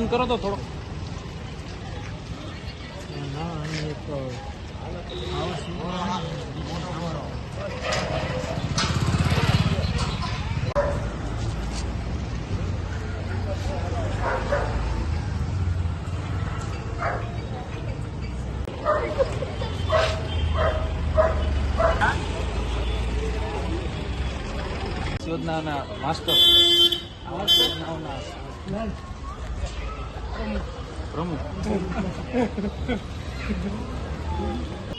બંધ કરો તો થોડો. યોજનાના માસ્ટર પ્રમુખ.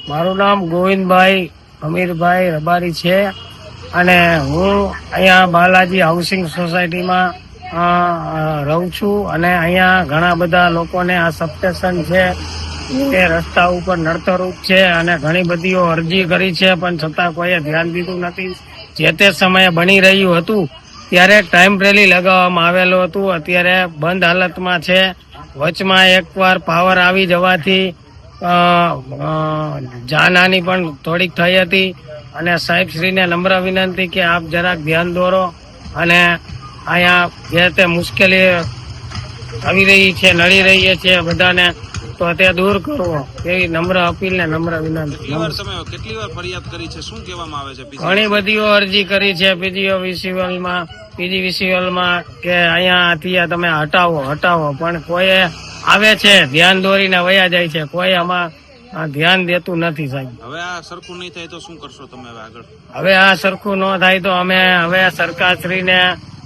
મારું નામ ગોવિંદભાઈ અમીરભાઈ રબારી છે અને હું અહીંયા બાલાજી હાઉસિંગ સોસાયટીમાં રહું છું અને અહીંયા ઘણા બધા લોકોને આ સબસ્ટેશન છે તે રસ્તા ઉપર નડતરરૂપ છે અને ઘણી બધીઓ અરજી કરી છે પણ છતાં કોઈએ ધ્યાન દીધું નથી. જે તે સમયે બની રહ્યું હતું ત્યારે ટેમ્પરરી લગાવવામાં આવેલું હતું, અત્યારે બંધ હાલતમાં છે. વચમાં એકવાર પાવર આવી જવાથી જાનહાની પણ થોડીક થઈ હતી અને સાહેબશ્રીને નમ્ર વિનંતી કે આપ જરાક ધ્યાન દોરો અને અહીંયા જે તે મુશ્કેલી આવી રહી છે, નડી રહી છે બધાને, તો તે દૂર કરવો એવી નમ્ર અપીલ ને નમ્ર વિનંતી. કેટલી વાર ફરિયાદ કરી છે? શું કહેવામાં આવે છે? ઘણી બધીઓ અરજી કરી છે પીજીવીસીએલમાં કે અહીંયાથી તમે હટાવો પણ કોઈ આવે છે ધ્યાન દોરીને વયા જાય છે, કોઈ આમાં ધ્યાન દેતું નથી સાહેબ. હવે આ સરખું નહીં થાય તો શું કરશો તમે હવે આગળ? હવે આ સરખું ન થાય તો અમે હવે સરકારશ્રીને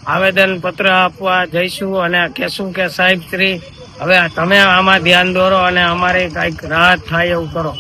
આવેદન પત્ર આપવા જઈશું અને કહેશું કે સાહેબ શ્રી હવે તમે આમાં ધ્યાન દોરો અને અમારે કઈક રાહત થાય એવું કરો.